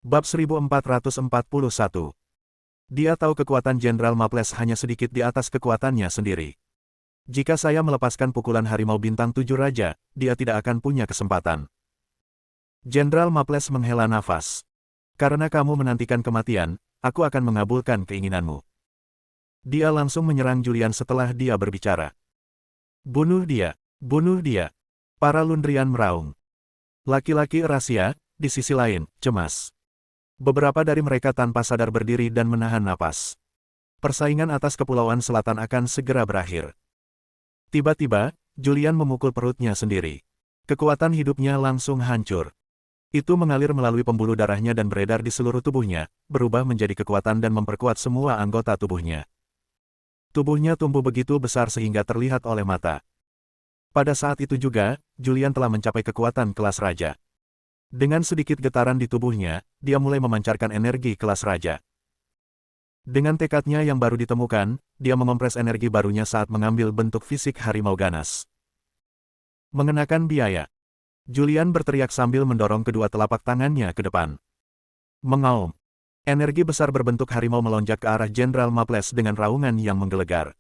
Bab 1441. Dia tahu kekuatan Jenderal Maples hanya sedikit di atas kekuatannya sendiri. Jika saya melepaskan pukulan harimau bintang 7 raja, dia tidak akan punya kesempatan. Jenderal Maples menghela nafas. Karena kamu menantikan kematian, aku akan mengabulkan keinginanmu. Dia langsung menyerang Julian setelah dia berbicara. Bunuh dia, bunuh dia. Para Lundrian meraung. Laki-laki rahasia, di sisi lain, cemas. Beberapa dari mereka tanpa sadar berdiri dan menahan napas. Persaingan atas Kepulauan Selatan akan segera berakhir. Tiba-tiba, Julian memukul perutnya sendiri. Kekuatan hidupnya langsung hancur. Itu mengalir melalui pembuluh darahnya dan beredar di seluruh tubuhnya, berubah menjadi kekuatan dan memperkuat semua anggota tubuhnya. Tubuhnya tumbuh begitu besar sehingga terlihat oleh mata. Pada saat itu juga, Julian telah mencapai kekuatan kelas raja. Dengan sedikit getaran di tubuhnya, dia mulai memancarkan energi kelas raja. Dengan tekadnya yang baru ditemukan, dia mengompres energi barunya saat mengambil bentuk fisik harimau ganas. Mengenakan biaya. Julian berteriak sambil mendorong kedua telapak tangannya ke depan. Mengaum. Energi besar berbentuk harimau melonjak ke arah Jenderal Maples dengan raungan yang menggelegar.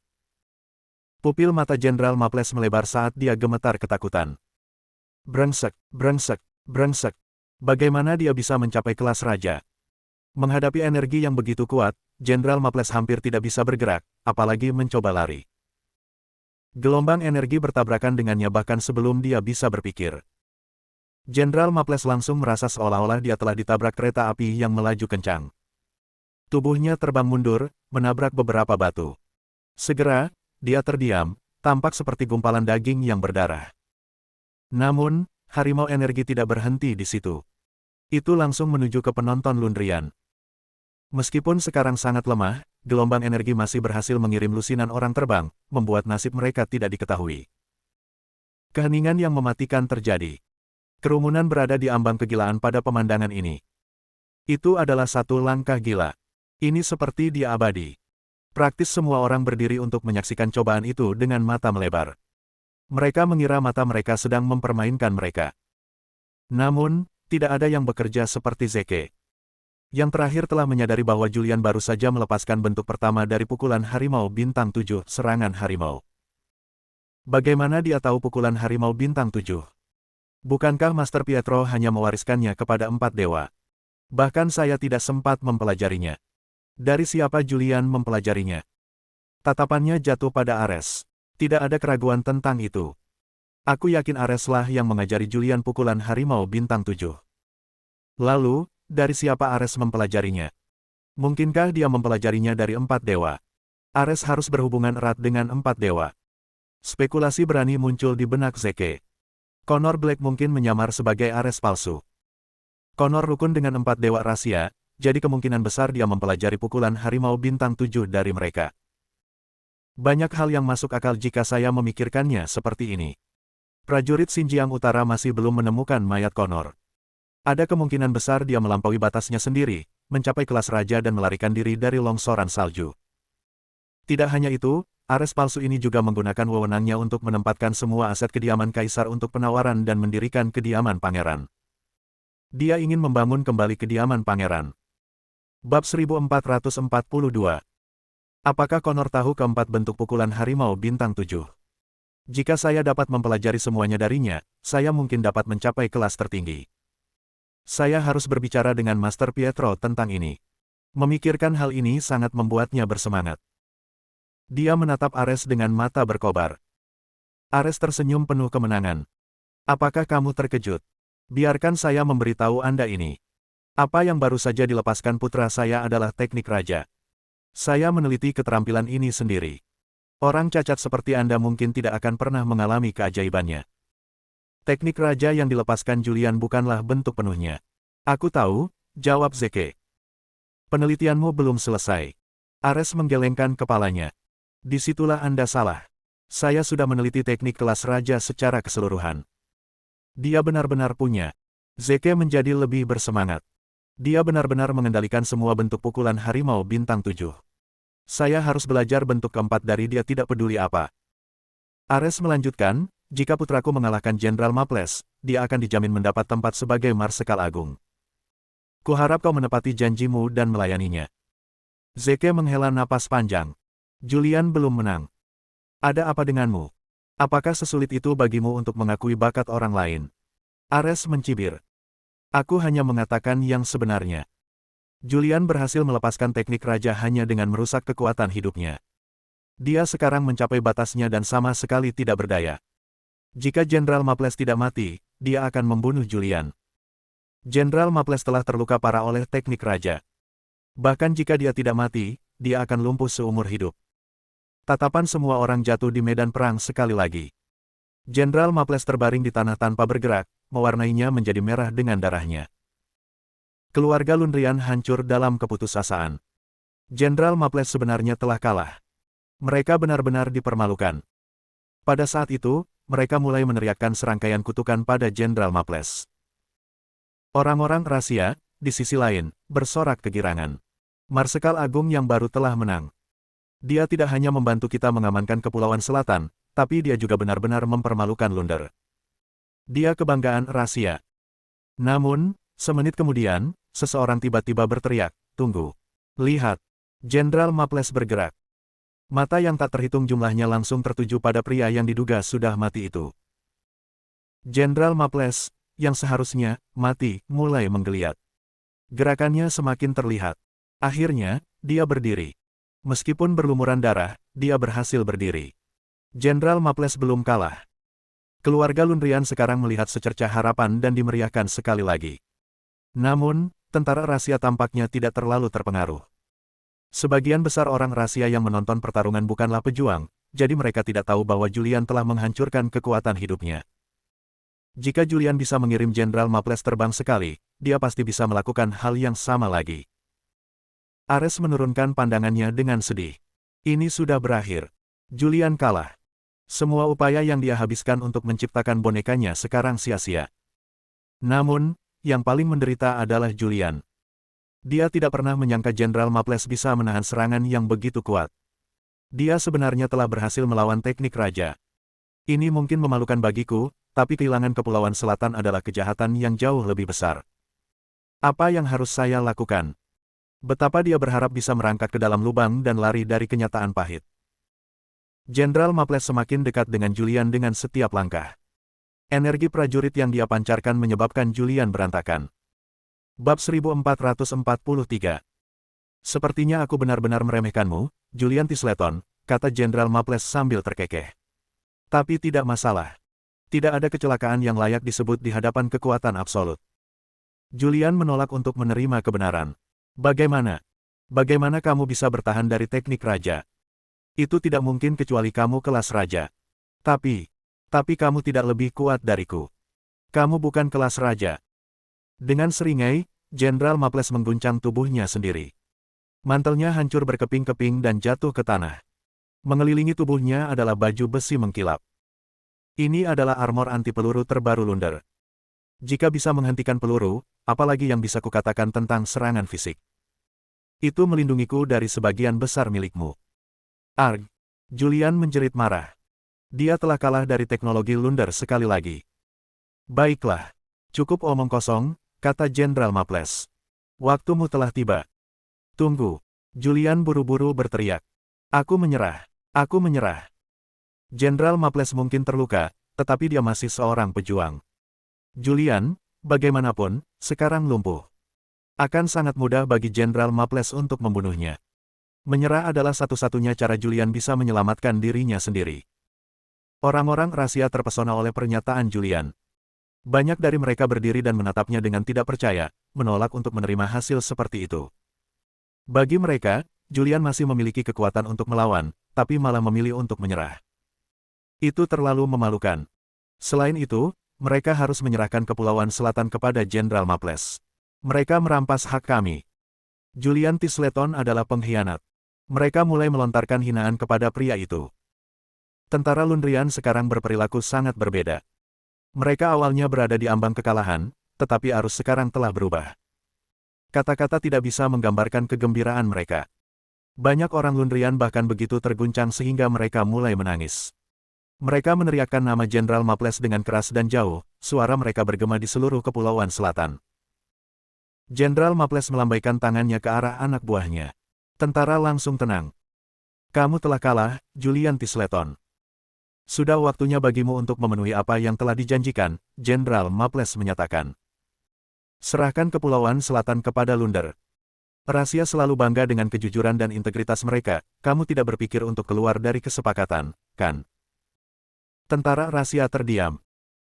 Pupil mata Jenderal Maples melebar saat dia gemetar ketakutan. Brengsek, brengsek, brengsek. Bagaimana dia bisa mencapai kelas raja? Menghadapi energi yang begitu kuat, Jenderal Maples hampir tidak bisa bergerak, apalagi mencoba lari. Gelombang energi bertabrakan dengannya bahkan sebelum dia bisa berpikir. Jenderal Maples langsung merasa seolah-olah dia telah ditabrak kereta api yang melaju kencang. Tubuhnya terbang mundur, menabrak beberapa batu. Segera, dia terdiam, tampak seperti gumpalan daging yang berdarah. Namun, harimau energi tidak berhenti di situ. Itu langsung menuju ke penonton Lundrian. Meskipun sekarang sangat lemah, gelombang energi masih berhasil mengirim lusinan orang terbang, membuat nasib mereka tidak diketahui. Keheningan yang mematikan terjadi. Kerumunan berada di ambang kegilaan pada pemandangan ini. Itu adalah satu langkah gila. Ini seperti dia abadi. Praktis semua orang berdiri untuk menyaksikan cobaan itu dengan mata melebar. Mereka mengira mata mereka sedang mempermainkan mereka. Namun, tidak ada yang bekerja seperti Zeke. Yang terakhir telah menyadari bahwa Julian baru saja melepaskan bentuk pertama dari pukulan harimau bintang 7, serangan harimau. Bagaimana dia tahu pukulan harimau bintang 7? Bukankah Master Pietro hanya mewariskannya kepada 4 dewa? Bahkan saya tidak sempat mempelajarinya. Dari siapa Julian mempelajarinya? Tatapannya jatuh pada Ares. Tidak ada keraguan tentang itu. Aku yakin Areslah yang mengajari Julian pukulan harimau bintang 7. Lalu, dari siapa Ares mempelajarinya? Mungkinkah dia mempelajarinya dari 4 dewa? Ares harus berhubungan erat dengan 4 dewa. Spekulasi berani muncul di benak Zeke. Connor Black mungkin menyamar sebagai Ares palsu. Connor rukun dengan 4 dewa rahasia, jadi kemungkinan besar dia mempelajari pukulan harimau bintang 7 dari mereka. Banyak hal yang masuk akal jika saya memikirkannya seperti ini. Prajurit Xinjiang Utara masih belum menemukan mayat Connor. Ada kemungkinan besar dia melampaui batasnya sendiri, mencapai kelas raja dan melarikan diri dari longsoran salju. Tidak hanya itu, Ares palsu ini juga menggunakan wewenangnya untuk menempatkan semua aset kediaman kaisar untuk penawaran dan mendirikan kediaman pangeran. Dia ingin membangun kembali kediaman pangeran. Bab 1442. Apakah Connor tahu keempat bentuk pukulan harimau bintang 7? Jika saya dapat mempelajari semuanya darinya, saya mungkin dapat mencapai kelas tertinggi. Saya harus berbicara dengan Master Pietro tentang ini. Memikirkan hal ini sangat membuatnya bersemangat. Dia menatap Ares dengan mata berkobar. Ares tersenyum penuh kemenangan. Apakah kamu terkejut? Biarkan saya memberitahu Anda ini. Apa yang baru saja dilepaskan putra saya adalah teknik raja. Saya meneliti keterampilan ini sendiri. Orang cacat seperti Anda mungkin tidak akan pernah mengalami keajaibannya. Teknik raja yang dilepaskan Julian bukanlah bentuk penuhnya. Aku tahu, jawab Zeke. Penelitianmu belum selesai. Ares menggelengkan kepalanya. Disitulah Anda salah. Saya sudah meneliti teknik kelas raja secara keseluruhan. Dia benar-benar punya. Zeke menjadi lebih bersemangat. Dia benar-benar mengendalikan semua bentuk pukulan harimau bintang 7. Saya harus belajar bentuk keempat dari dia tidak peduli apa. Ares melanjutkan, jika putraku mengalahkan Jenderal Maples, dia akan dijamin mendapat tempat sebagai Marsekal Agung. Kuharap kau menepati janjimu dan melayaninya. Zeke menghela napas panjang. Julian belum menang. Ada apa denganmu? Apakah sesulit itu bagimu untuk mengakui bakat orang lain? Ares mencibir. Aku hanya mengatakan yang sebenarnya. Julian berhasil melepaskan teknik raja hanya dengan merusak kekuatan hidupnya. Dia sekarang mencapai batasnya dan sama sekali tidak berdaya. Jika Jenderal Maples tidak mati, dia akan membunuh Julian. Jenderal Maples telah terluka parah oleh teknik raja. Bahkan jika dia tidak mati, dia akan lumpuh seumur hidup. Tatapan semua orang jatuh di medan perang sekali lagi. Jenderal Maples terbaring di tanah tanpa bergerak, mewarnainya menjadi merah dengan darahnya. Keluarga Lundrian hancur dalam keputusasaan. Jenderal Maples sebenarnya telah kalah. Mereka benar-benar dipermalukan. Pada saat itu, mereka mulai meneriakkan serangkaian kutukan pada Jenderal Maples. Orang-orang rahasia, di sisi lain, bersorak kegirangan. Marsekal Agung yang baru telah menang. Dia tidak hanya membantu kita mengamankan Kepulauan Selatan, tapi dia juga benar-benar mempermalukan Lunder. Dia kebanggaan rahasia. Namun, semenit kemudian, seseorang tiba-tiba berteriak, "Tunggu. Lihat." Jenderal Maples bergerak. Mata yang tak terhitung jumlahnya langsung tertuju pada pria yang diduga sudah mati itu. Jenderal Maples, yang seharusnya mati, mulai menggeliat. Gerakannya semakin terlihat. Akhirnya, dia berdiri. Meskipun berlumuran darah, dia berhasil berdiri. Jenderal Maples belum kalah. Keluarga Lundrian sekarang melihat secercah harapan dan dimeriahkan sekali lagi. Namun, tentara rahasia tampaknya tidak terlalu terpengaruh. Sebagian besar orang rahasia yang menonton pertarungan bukanlah pejuang, jadi mereka tidak tahu bahwa Julian telah menghancurkan kekuatan hidupnya. Jika Julian bisa mengirim Jenderal Maples terbang sekali, dia pasti bisa melakukan hal yang sama lagi. Ares menurunkan pandangannya dengan sedih. Ini sudah berakhir. Julian kalah. Semua upaya yang dia habiskan untuk menciptakan bonekanya sekarang sia-sia. Namun, yang paling menderita adalah Julian. Dia tidak pernah menyangka Jenderal Maples bisa menahan serangan yang begitu kuat. Dia sebenarnya telah berhasil melawan teknik raja. Ini mungkin memalukan bagiku, tapi kehilangan Kepulauan Selatan adalah kejahatan yang jauh lebih besar. Apa yang harus saya lakukan? Betapa dia berharap bisa merangkak ke dalam lubang dan lari dari kenyataan pahit. Jenderal Maples semakin dekat dengan Julian dengan setiap langkah. Energi prajurit yang dia pancarkan menyebabkan Julian berantakan. Bab 1443. Sepertinya aku benar-benar meremehkanmu, Julian Tisleton, kata Jenderal Maples sambil terkekeh. Tapi tidak masalah. Tidak ada kecelakaan yang layak disebut di hadapan kekuatan absolut. Julian menolak untuk menerima kebenaran. Bagaimana? Bagaimana kamu bisa bertahan dari teknik raja? Itu tidak mungkin kecuali kamu kelas raja. Tapi kamu tidak lebih kuat dariku. Kamu bukan kelas raja. Dengan seringai, Jenderal Maples mengguncang tubuhnya sendiri. Mantelnya hancur berkeping-keping dan jatuh ke tanah. Mengelilingi tubuhnya adalah baju besi mengkilap. Ini adalah armor anti-peluru terbaru Lunder. Jika bisa menghentikan peluru, apalagi yang bisa kukatakan tentang serangan fisik? Itu melindungiku dari sebagian besar milikmu. Arg! Julian menjerit marah. Dia telah kalah dari teknologi Lunder sekali lagi. Baiklah. Cukup omong kosong, kata Jenderal Maples. Waktumu telah tiba. Tunggu. Julian buru-buru berteriak. Aku menyerah. Aku menyerah. Jenderal Maples mungkin terluka, tetapi dia masih seorang pejuang. Julian, bagaimanapun, sekarang lumpuh. Akan sangat mudah bagi Jenderal Maples untuk membunuhnya. Menyerah adalah satu-satunya cara Julian bisa menyelamatkan dirinya sendiri. Orang-orang rahasia terpesona oleh pernyataan Julian. Banyak dari mereka berdiri dan menatapnya dengan tidak percaya, menolak untuk menerima hasil seperti itu. Bagi mereka, Julian masih memiliki kekuatan untuk melawan, tapi malah memilih untuk menyerah. Itu terlalu memalukan. Selain itu, mereka harus menyerahkan Kepulauan Selatan kepada Jenderal Maples. Mereka merampas hak kami. Julian Tisleton adalah pengkhianat. Mereka mulai melontarkan hinaan kepada pria itu. Tentara Lundrian sekarang berperilaku sangat berbeda. Mereka awalnya berada di ambang kekalahan, tetapi arus sekarang telah berubah. Kata-kata tidak bisa menggambarkan kegembiraan mereka. Banyak orang Lundrian bahkan begitu terguncang sehingga mereka mulai menangis. Mereka meneriakkan nama Jenderal Maples dengan keras dan jauh, suara mereka bergema di seluruh Kepulauan Selatan. Jenderal Maples melambaikan tangannya ke arah anak buahnya. Tentara langsung tenang. Kamu telah kalah, Julian Tisleton. Sudah waktunya bagimu untuk memenuhi apa yang telah dijanjikan, Jenderal Maples menyatakan. Serahkan Kepulauan Selatan kepada Lunder. Rahasia selalu bangga dengan kejujuran dan integritas mereka, kamu tidak berpikir untuk keluar dari kesepakatan, kan? Tentara rahasia terdiam.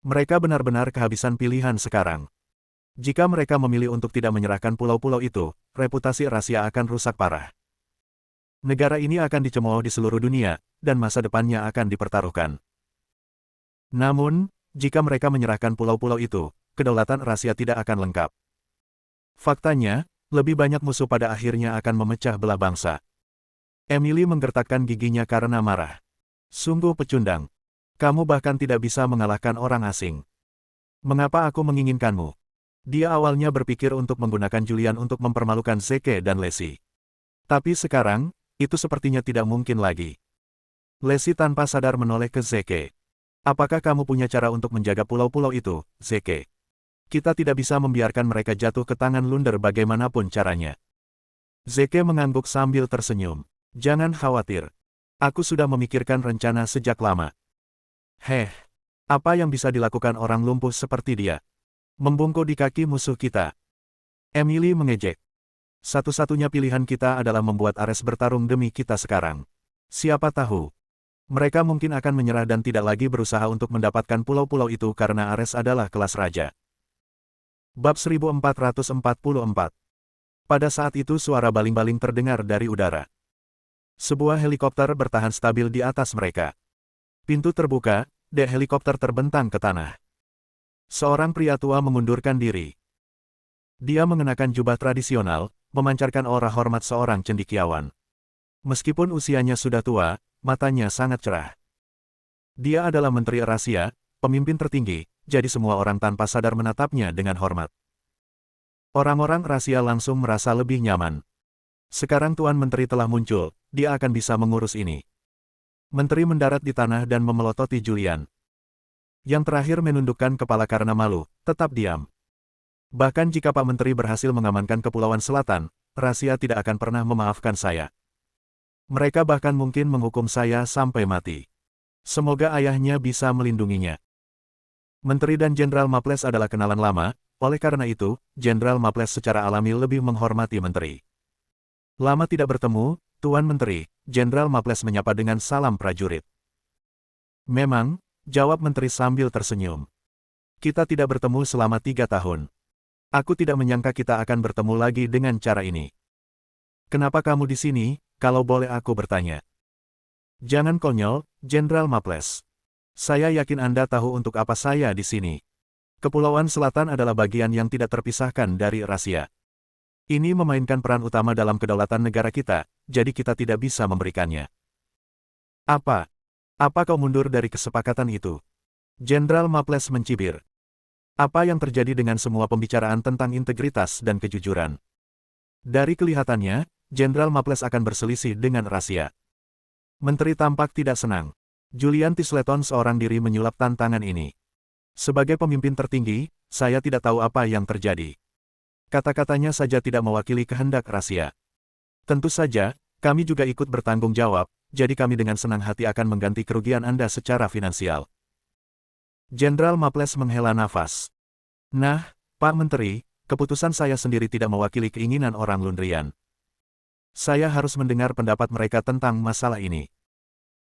Mereka benar-benar kehabisan pilihan sekarang. Jika mereka memilih untuk tidak menyerahkan pulau-pulau itu, reputasi rahasia akan rusak parah. Negara ini akan dicemooh di seluruh dunia, dan masa depannya akan dipertaruhkan. Namun, jika mereka menyerahkan pulau-pulau itu, kedaulatan rahasia tidak akan lengkap. Faktanya, lebih banyak musuh pada akhirnya akan memecah belah bangsa. Emily menggertakkan giginya karena marah. Sungguh pecundang. Kamu bahkan tidak bisa mengalahkan orang asing. Mengapa aku menginginkanmu? Dia awalnya berpikir untuk menggunakan Julian untuk mempermalukan Zeke dan Lacey. Tapi sekarang, itu sepertinya tidak mungkin lagi. Lacey tanpa sadar menoleh ke Zeke. Apakah kamu punya cara untuk menjaga pulau-pulau itu, Zeke? Kita tidak bisa membiarkan mereka jatuh ke tangan Lunder bagaimanapun caranya. Zeke mengangguk sambil tersenyum. Jangan khawatir. Aku sudah memikirkan rencana sejak lama. Apa yang bisa dilakukan orang lumpuh seperti dia? Membungkuk di kaki musuh kita. Emily mengejek. Satu-satunya pilihan kita adalah membuat Ares bertarung demi kita sekarang. Siapa tahu. Mereka mungkin akan menyerah dan tidak lagi berusaha untuk mendapatkan pulau-pulau itu karena Ares adalah kelas raja. Bab 1444. Pada saat itu suara baling-baling terdengar dari udara. Sebuah helikopter bertahan stabil di atas mereka. Pintu terbuka, dek helikopter terbentang ke tanah. Seorang pria tua mengundurkan diri. Dia mengenakan jubah tradisional, memancarkan aura hormat seorang cendekiawan. Meskipun usianya sudah tua, matanya sangat cerah. Dia adalah Menteri Rahasia, pemimpin tertinggi, jadi semua orang tanpa sadar menatapnya dengan hormat. Orang-orang rahasia langsung merasa lebih nyaman. Sekarang Tuan Menteri telah muncul, dia akan bisa mengurus ini. Menteri mendarat di tanah dan memelototi Julian. Yang terakhir menundukkan kepala karena malu, tetap diam. Bahkan jika Pak Menteri berhasil mengamankan Kepulauan Selatan, rahasia tidak akan pernah memaafkan saya. Mereka bahkan mungkin menghukum saya sampai mati. Semoga ayahnya bisa melindunginya. Menteri dan Jenderal Maples adalah kenalan lama, oleh karena itu, Jenderal Maples secara alami lebih menghormati Menteri. Lama tidak bertemu, Tuan Menteri, Jenderal Maples menyapa dengan salam prajurit. Memang, jawab Menteri sambil tersenyum. Kita tidak bertemu selama 3 tahun. Aku tidak menyangka kita akan bertemu lagi dengan cara ini. Kenapa kamu di sini, kalau boleh aku bertanya? Jangan konyol, Jenderal Maples. Saya yakin Anda tahu untuk apa saya di sini. Kepulauan Selatan adalah bagian yang tidak terpisahkan dari rahasia. Ini memainkan peran utama dalam kedaulatan negara kita, jadi kita tidak bisa memberikannya. Apa kau mundur dari kesepakatan itu? Jenderal Maples mencibir. Apa yang terjadi dengan semua pembicaraan tentang integritas dan kejujuran? Dari kelihatannya, Jenderal Maples akan berselisih dengan rahasia. Menteri tampak tidak senang. Julian Tisleton seorang diri menyulap tantangan ini. Sebagai pemimpin tertinggi, saya tidak tahu apa yang terjadi. Kata-katanya saja tidak mewakili kehendak rahasia. Tentu saja, kami juga ikut bertanggung jawab, jadi kami dengan senang hati akan mengganti kerugian Anda secara finansial. Jenderal Maples menghela nafas. Nah, Pak Menteri, keputusan saya sendiri tidak mewakili keinginan orang Lundrian. Saya harus mendengar pendapat mereka tentang masalah ini.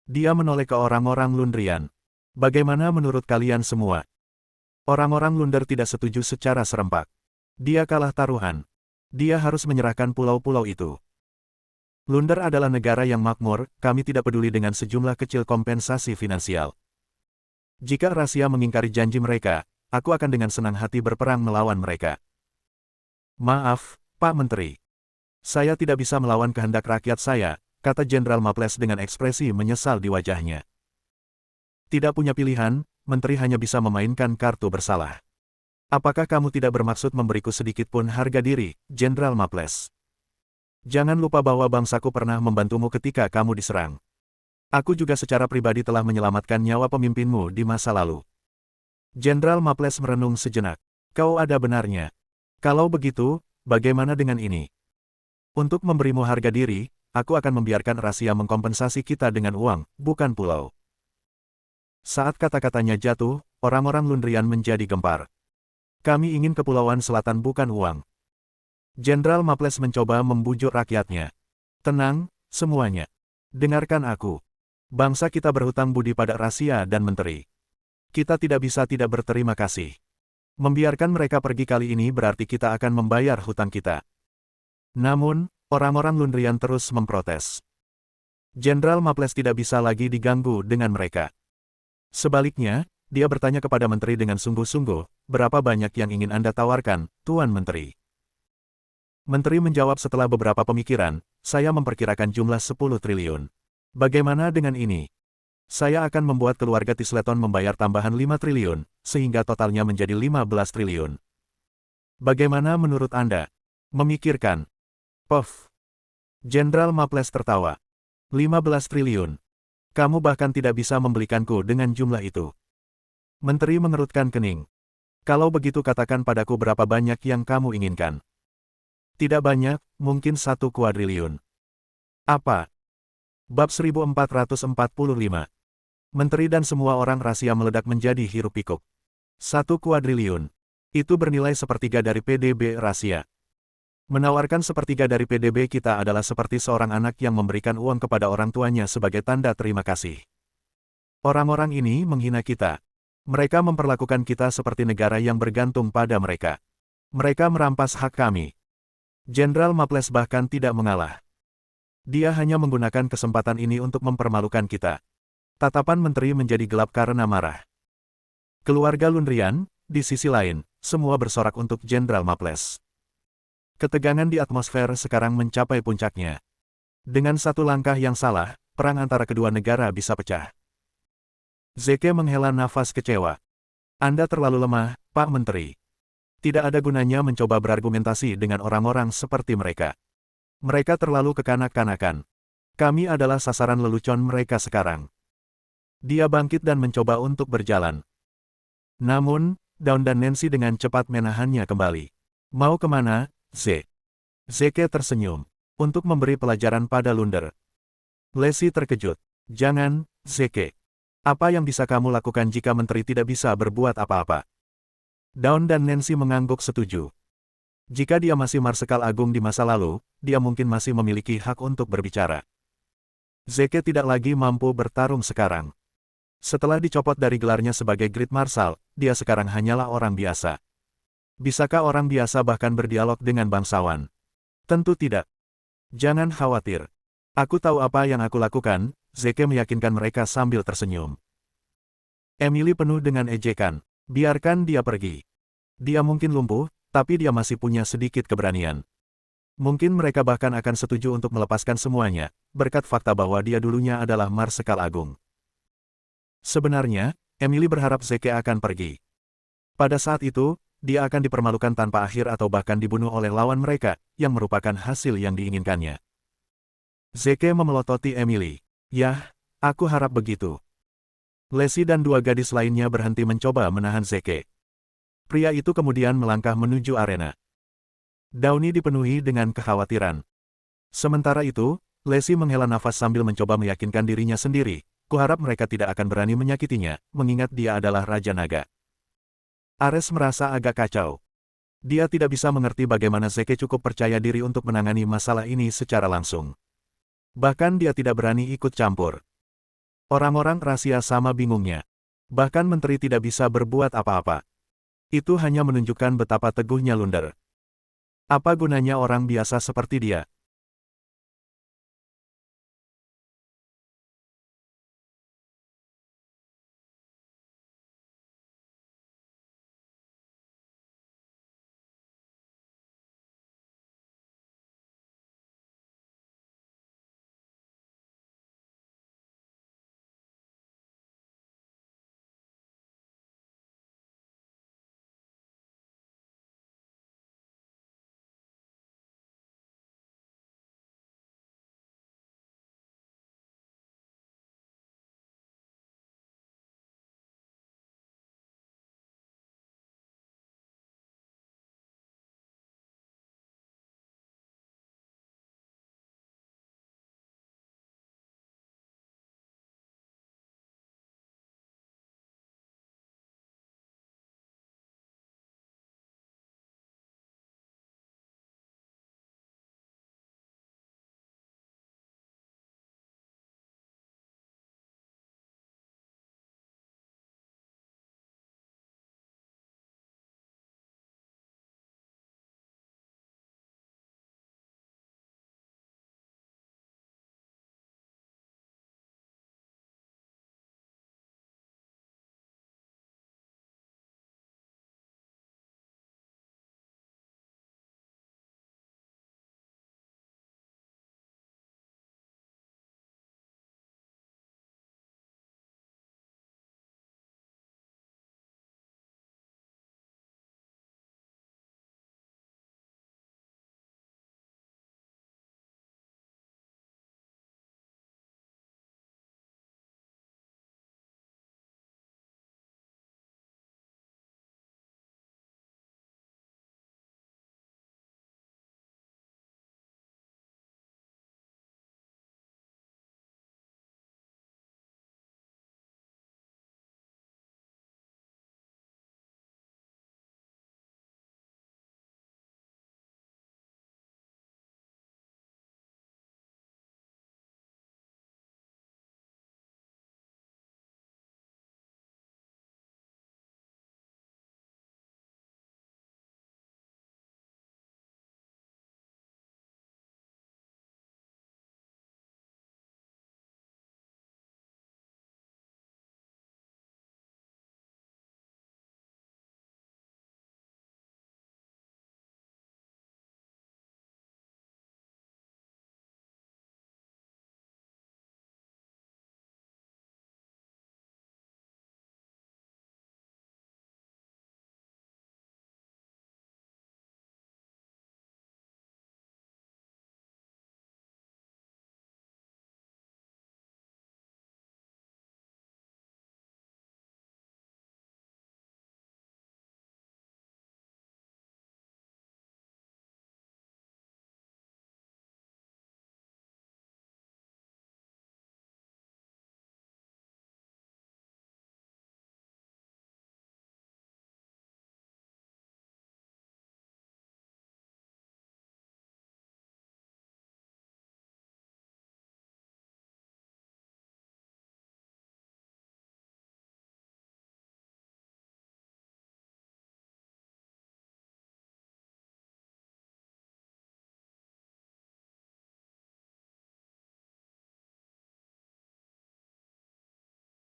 Dia menoleh ke orang-orang Lundrian. Bagaimana menurut kalian semua? Orang-orang Lunder tidak setuju secara serempak. Dia kalah taruhan. Dia harus menyerahkan pulau-pulau itu. Lunder adalah negara yang makmur, kami tidak peduli dengan sejumlah kecil kompensasi finansial. Jika rahasia mengingkari janji mereka, aku akan dengan senang hati berperang melawan mereka. Maaf, Pak Menteri. Saya tidak bisa melawan kehendak rakyat saya, kata Jenderal Maples dengan ekspresi menyesal di wajahnya. Tidak punya pilihan, Menteri hanya bisa memainkan kartu bersalah. Apakah kamu tidak bermaksud memberiku sedikit pun harga diri, Jenderal Maples? Jangan lupa bahwa bangsaku pernah membantumu ketika kamu diserang. Aku juga secara pribadi telah menyelamatkan nyawa pemimpinmu di masa lalu. Jenderal Maples merenung sejenak. Kau ada benarnya. Kalau begitu, bagaimana dengan ini? Untuk memberimu harga diri, aku akan membiarkan rahasia mengkompensasi kita dengan uang, bukan pulau. Saat kata-katanya jatuh, orang-orang Lundrian menjadi gempar. Kami ingin kepulauan selatan bukan uang. Jenderal Maples mencoba membujuk rakyatnya. Tenang, semuanya. Dengarkan aku. Bangsa kita berhutang budi pada rahasia dan menteri. Kita tidak bisa tidak berterima kasih. Membiarkan mereka pergi kali ini berarti kita akan membayar hutang kita. Namun, orang-orang Lundrian terus memprotes. Jenderal Maples tidak bisa lagi diganggu dengan mereka. Sebaliknya, dia bertanya kepada menteri dengan sungguh-sungguh, berapa banyak yang ingin Anda tawarkan, Tuan Menteri? Menteri menjawab setelah beberapa pemikiran, saya memperkirakan jumlah 10 triliun. Bagaimana dengan ini? Saya akan membuat keluarga Tisleton membayar tambahan 5 triliun, sehingga totalnya menjadi 15 triliun. Bagaimana menurut Anda? Memikirkan. Puff. Jenderal Maples tertawa. 15 triliun. Kamu bahkan tidak bisa membelikanku dengan jumlah itu. Menteri mengerutkan kening. Kalau begitu katakan padaku berapa banyak yang kamu inginkan. Tidak banyak, mungkin 1 kuadriliun. Apa? Bab 1445. Menteri dan semua orang rahasia meledak menjadi hiruk-pikuk. 1 kuadriliun. Itu bernilai sepertiga dari PDB rahasia. Menawarkan sepertiga dari PDB kita adalah seperti seorang anak yang memberikan uang kepada orang tuanya sebagai tanda terima kasih. Orang-orang ini menghina kita. Mereka memperlakukan kita seperti negara yang bergantung pada mereka. Mereka merampas hak kami. Jenderal Maples bahkan tidak mengalah. Dia hanya menggunakan kesempatan ini untuk mempermalukan kita. Tatapan menteri menjadi gelap karena marah. Keluarga Lundrian, di sisi lain, semua bersorak untuk Jenderal Maples. Ketegangan di atmosfer sekarang mencapai puncaknya. Dengan satu langkah yang salah, perang antara kedua negara bisa pecah. Zeke menghela nafas kecewa. Anda terlalu lemah, Pak Menteri. Tidak ada gunanya mencoba berargumentasi dengan orang-orang seperti mereka. Mereka terlalu kekanak-kanakan. Kami adalah sasaran lelucon mereka sekarang. Dia bangkit dan mencoba untuk berjalan. Namun, Daun dan Nancy dengan cepat menahannya kembali. Mau kemana, Z? Zeke tersenyum. Untuk memberi pelajaran pada Lunder. Lacey terkejut. Jangan, Zeke. Apa yang bisa kamu lakukan jika menteri tidak bisa berbuat apa-apa? Daun dan Nancy mengangguk setuju. Jika dia masih Marsekal Agung di masa lalu, dia mungkin masih memiliki hak untuk berbicara. Zeke tidak lagi mampu bertarung sekarang. Setelah dicopot dari gelarnya sebagai Great Marshal, dia sekarang hanyalah orang biasa. Bisakah orang biasa bahkan berdialog dengan bangsawan? Tentu tidak. Jangan khawatir. Aku tahu apa yang aku lakukan, Zeke meyakinkan mereka sambil tersenyum. Emily penuh dengan ejekan. Biarkan dia pergi. Dia mungkin lumpuh, tapi dia masih punya sedikit keberanian. Mungkin mereka bahkan akan setuju untuk melepaskan semuanya, berkat fakta bahwa dia dulunya adalah Marsekal Agung. Sebenarnya, Emily berharap Zeke akan pergi. Pada saat itu, dia akan dipermalukan tanpa akhir atau bahkan dibunuh oleh lawan mereka, yang merupakan hasil yang diinginkannya. Zeke memelototi Emily. Yah, aku harap begitu. Lacey dan dua gadis lainnya berhenti mencoba menahan Zeke. Pria itu kemudian melangkah menuju arena. Downey dipenuhi dengan kekhawatiran. Sementara itu, Lacey menghela nafas sambil mencoba meyakinkan dirinya sendiri. Kuharap mereka tidak akan berani menyakitinya, mengingat dia adalah Raja Naga. Ares merasa agak kacau. Dia tidak bisa mengerti bagaimana Zeke cukup percaya diri untuk menangani masalah ini secara langsung. Bahkan dia tidak berani ikut campur. Orang-orang rahasia sama bingungnya. Bahkan menteri tidak bisa berbuat apa-apa. Itu hanya menunjukkan betapa teguhnya Lunder. Apa gunanya orang biasa seperti dia?